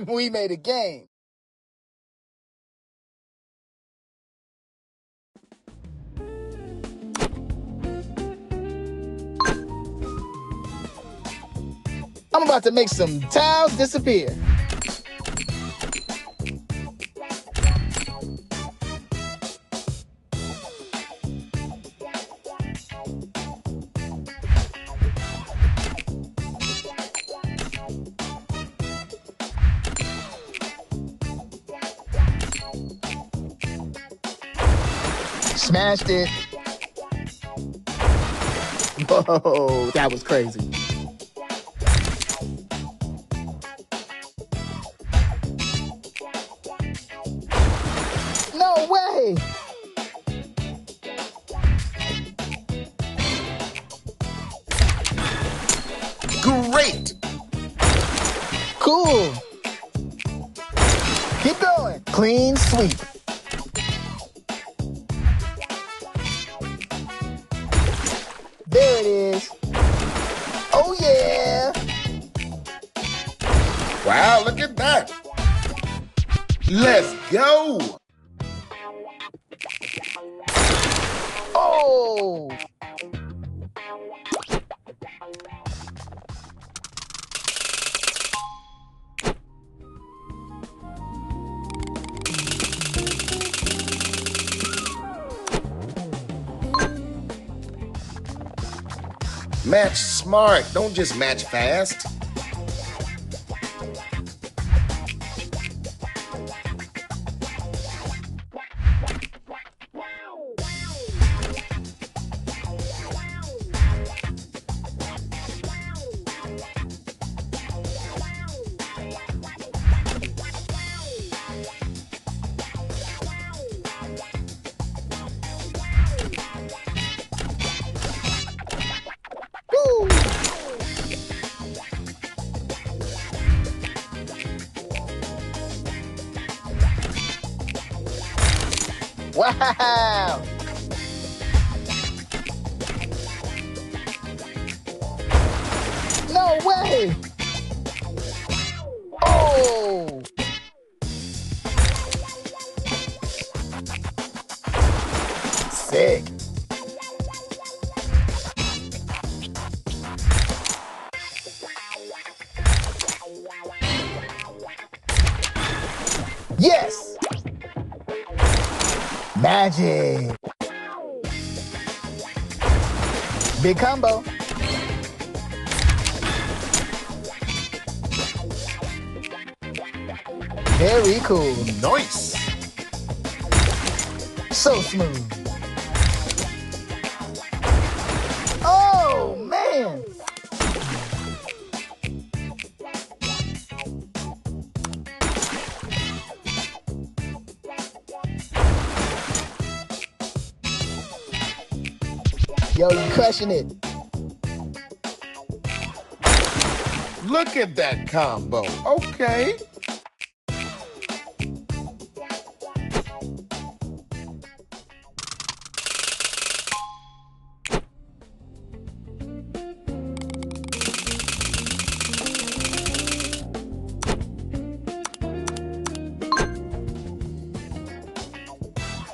We made a game. I'm about to make some tiles disappear. Smashed it. Whoa, that was crazy. No way! Great! Cool! Keep going. Clean sweep. There it is. Oh, yeah! Wow, look at that! Let's go! Oh! Match smart, don't just match fast. Woo! Wow! No way! Oh! Sick. Yes! Magic! Big combo. Very cool. Nice! So smooth. Oh, man! Yo, you crushing it. Look at that combo. Okay.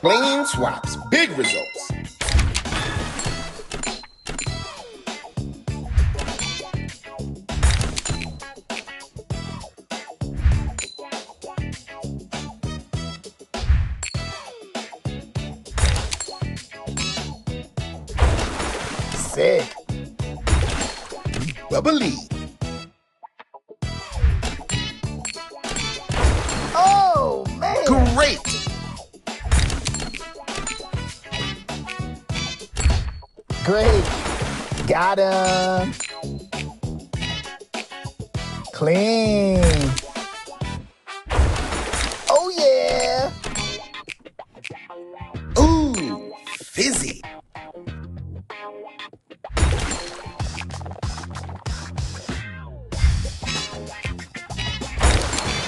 Clean swaps, big results. Sick. Bubbly. Oh, man! Great. Great. Got him. Clean. Oh, yeah. Ooh, fizzy.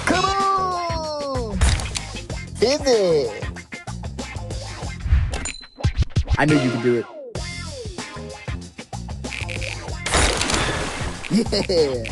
Kaboom! Fizzy. I knew you could do it. Yeah.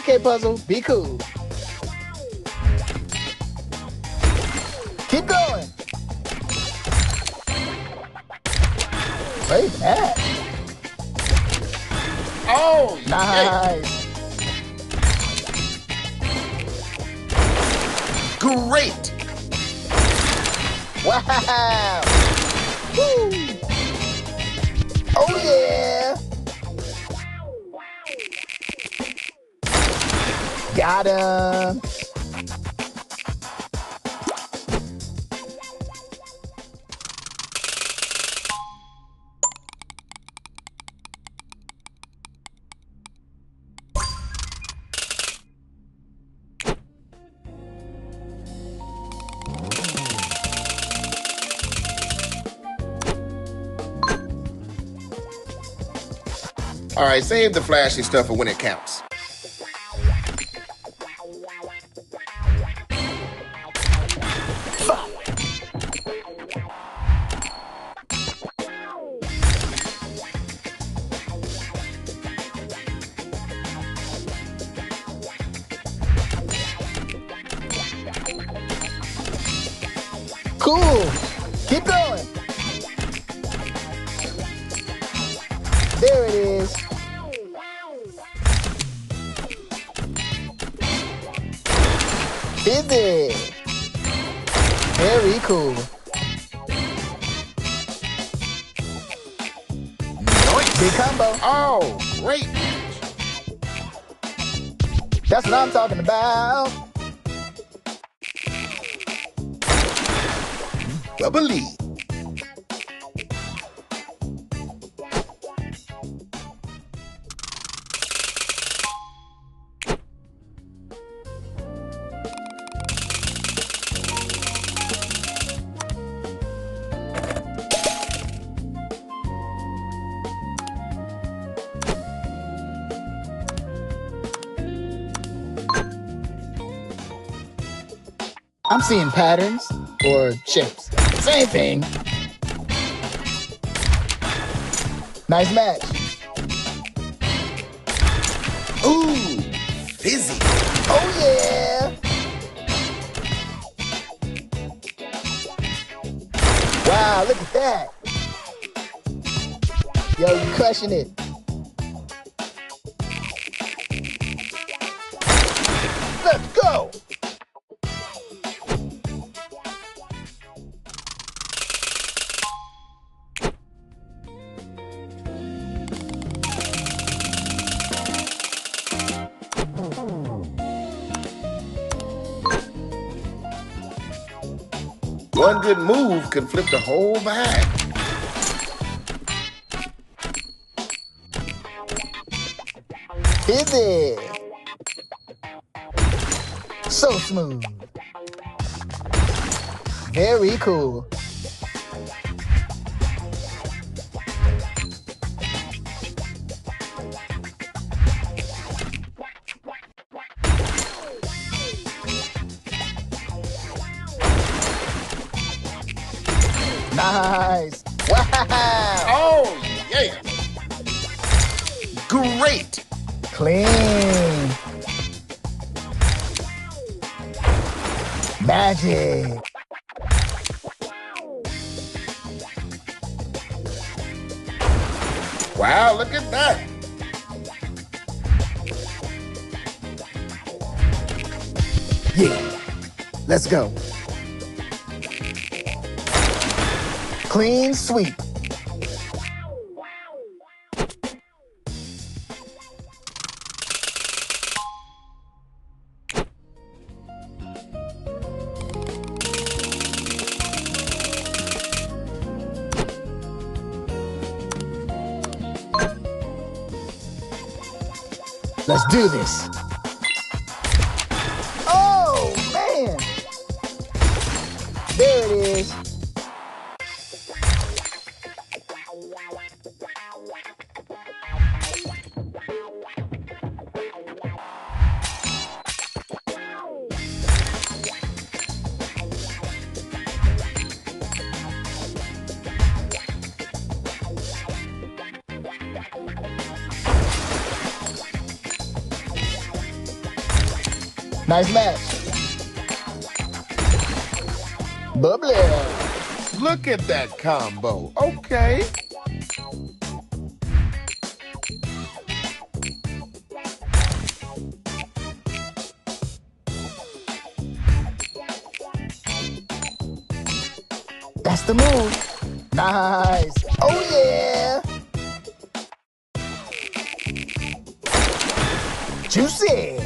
Okay, puzzle, be cool. Keep going. Wait, that. Oh, yeah. Nice. Great. Wow. Woo. Oh, yeah. Got him. All right, save the flashy stuff for when it counts. Cool. Keep going. There it is. Busy. Very cool. Big combo. Oh, great. That's what I'm talking about. Bubbly. I'm seeing patterns or shapes. Same thing. Nice match. Ooh, fizzy. Oh, yeah. Wow, look at that. Yo, you crushing it. Let's go. One good move can flip the whole bag. Busy. So smooth. Very cool. Nice. Wow. Oh, yeah. Great. Clean. Magic. Wow, look at that. Yeah. Let's go. Clean sweep. Let's do this. Oh, man. There it is. Nice match. Bubbly. Look at that combo. Okay. That's the move. Nice. Oh, yeah. Juicy.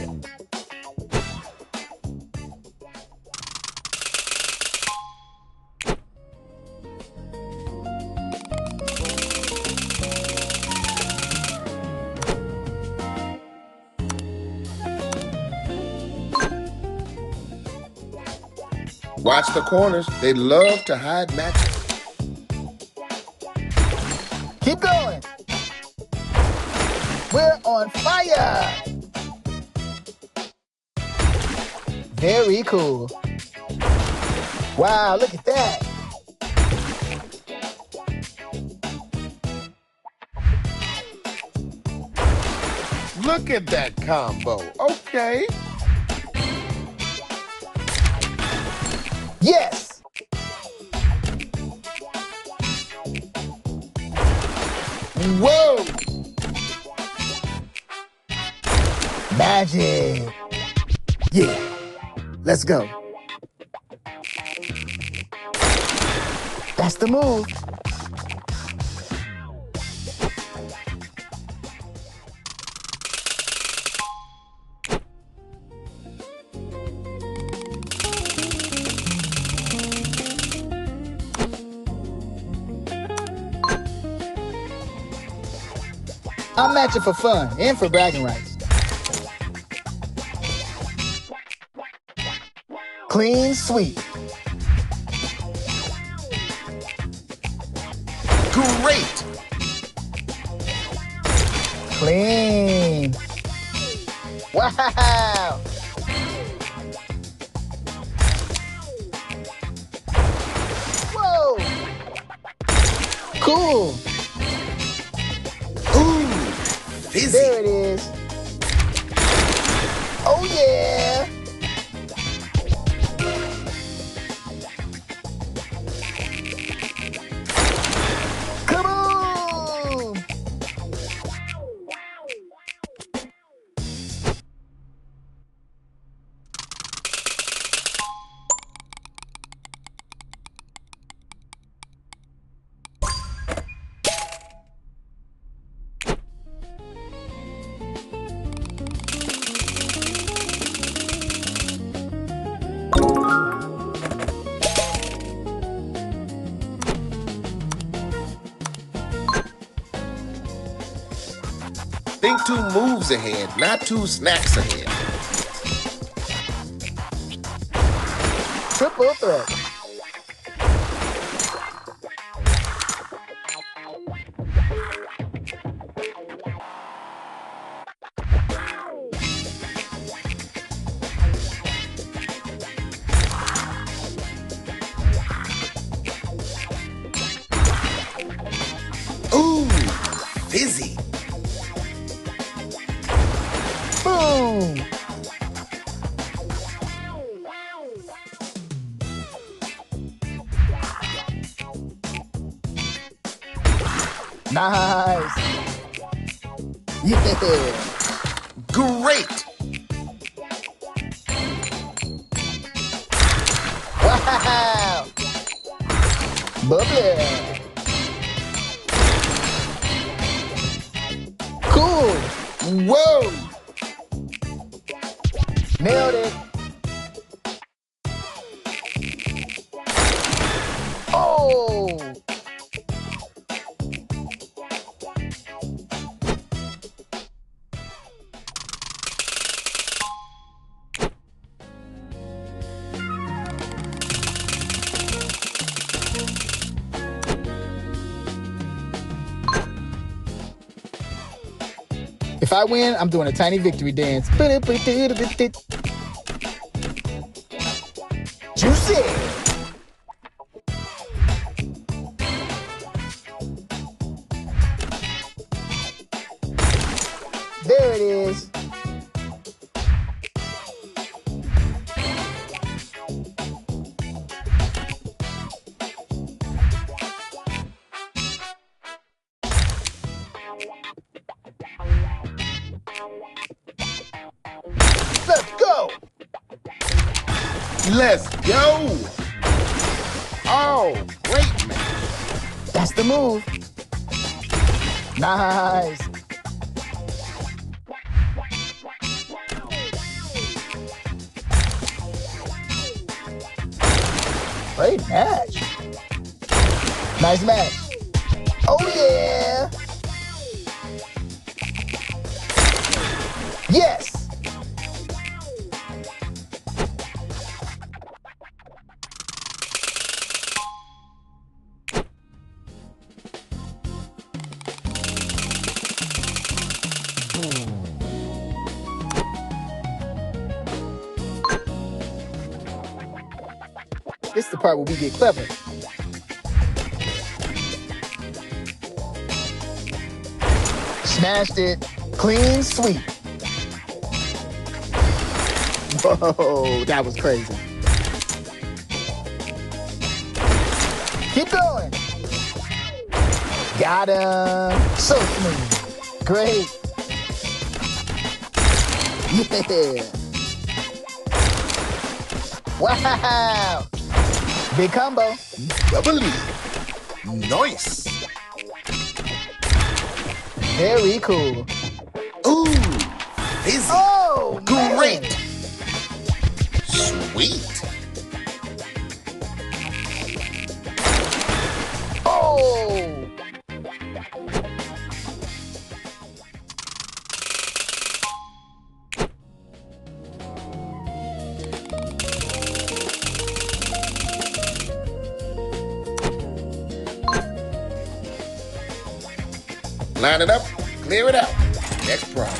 Watch the corners. They love to hide matches. Keep going. We're on fire. Very cool. Wow, look at that. Look at that combo. Okay. Yes. Whoa. Magic. Yeah. Let's go. That's the move. I'm matching for fun and for bragging rights. Clean sweep. Great. Clean. Wow. Whoa. Cool. Ooh. Fizzy. There it is. Oh, yeah. Kaboom! Think 2 moves ahead, not 2 snacks ahead. Triple threat. Ooh. Fizzy. Boom! Nice! Yeah! Great. Wow! Bubbly! Cool! Whoa. Nailed it! Oh! If I win, I'm doing a tiny victory dance. Juicy! There it is. Let's go. Oh, great man. That's the move. Nice. Great match. Nice match. Oh, yeah. Yes. This is the part where we get clever. Smashed it. Clean sweep. Whoa, that was crazy. Keep going. Got him. So smooth. Great. Yeah. Wow. Big combo. Bubbly. Nice. Very cool. Ooh, fizzy. Oh, great. man. Sweet. Oh. Line it up, clear it out. Next problem.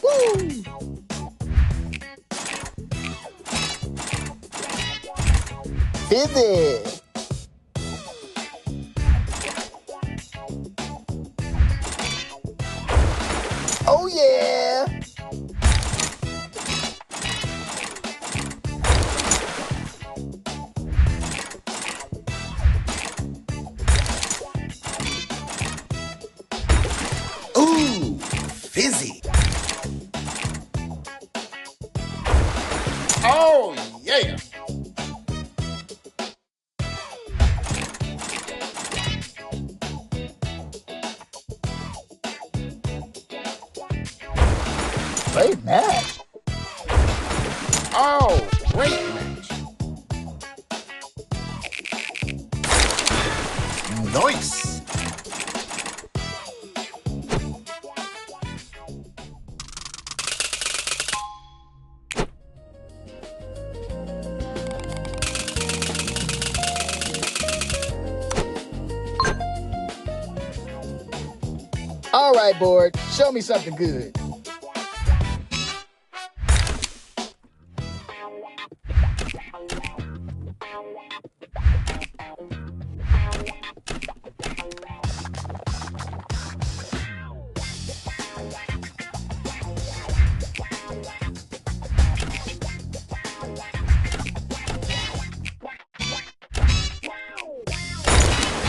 Woo. Fizzy. Oh, yeah. Ooh, fizzy. Oh, yeah. Great match. Oh, great match. Nice. All right, board. Show me something good.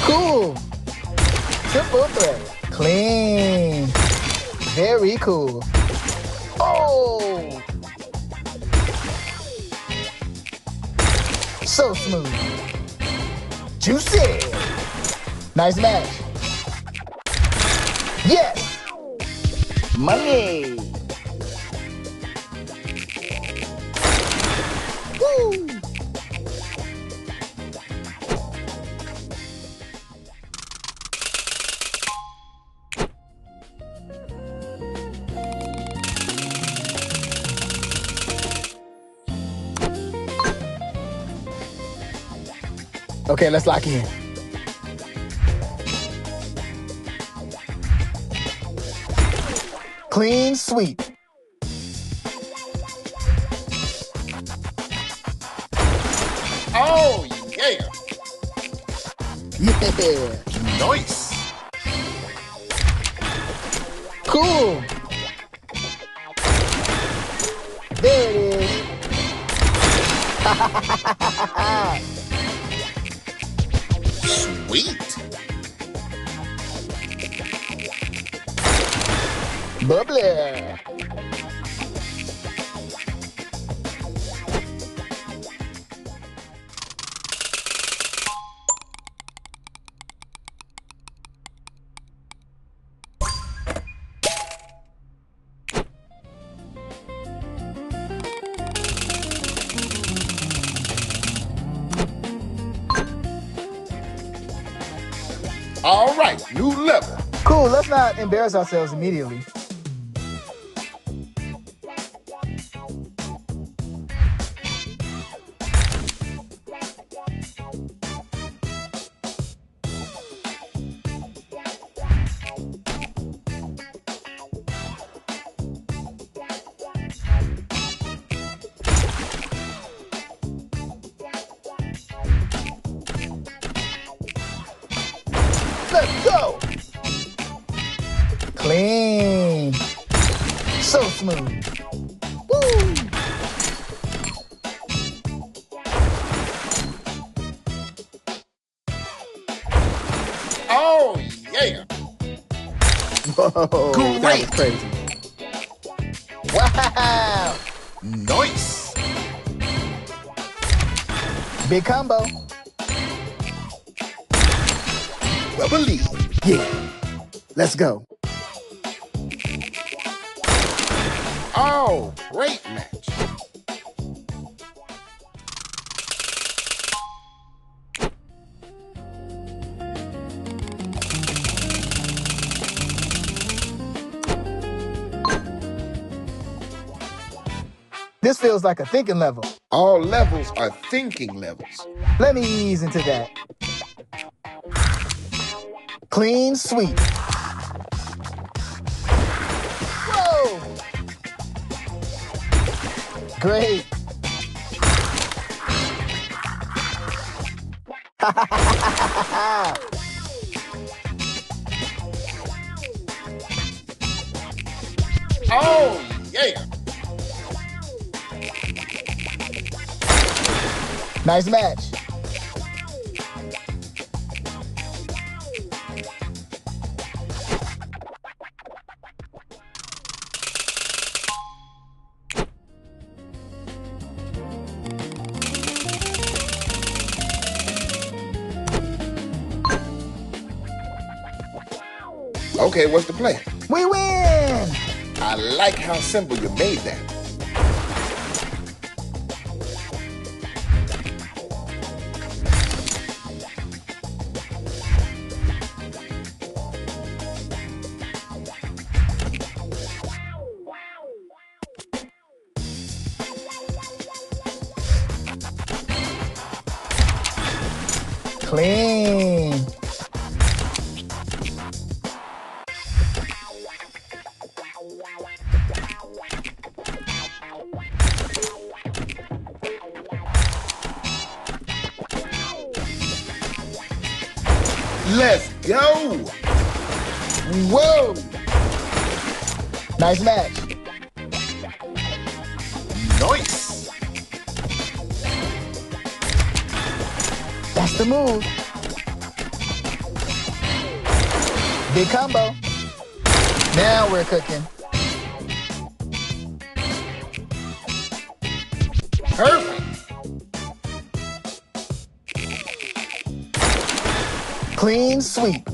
Cool. Triple threat. Clean. Very cool. Oh. So smooth. Juicy. Nice match. Yes. Money. Woo. Okay, let's lock in. Clean sweep. Oh, yeah. Yeah. Nice. Cool. There it is. Sweet. Bubbly. All right, new level. Cool, let's not embarrass ourselves immediately. Let's go! Clean. So smooth. Woo! Oh, yeah. Whoa, that was Great. crazy. Wow! Nice. Big combo. Bubbly. Yeah. Let's go. Oh, great match. This feels like a thinking level. All levels are thinking levels. Let me ease into that. Clean sweep. Whoa! Great. Oh, yeah. Nice match. Okay, what's the plan? We win! I like how simple you made that. Clean. Let's go. Whoa! Nice match. Nice. That's the move. Big combo. Now we're cooking. Perfect. Clean sweep.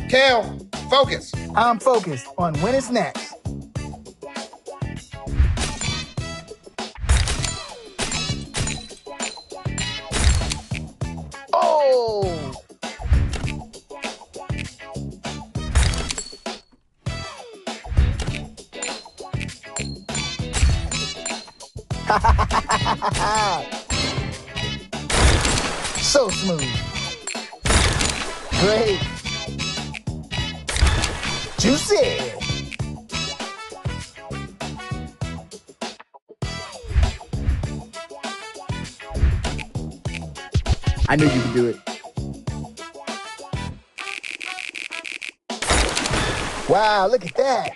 Cal, focus. I'm focused on winning snacks. Oh! So smooth. Great. Juicy. I knew you could do it. Wow, look at that.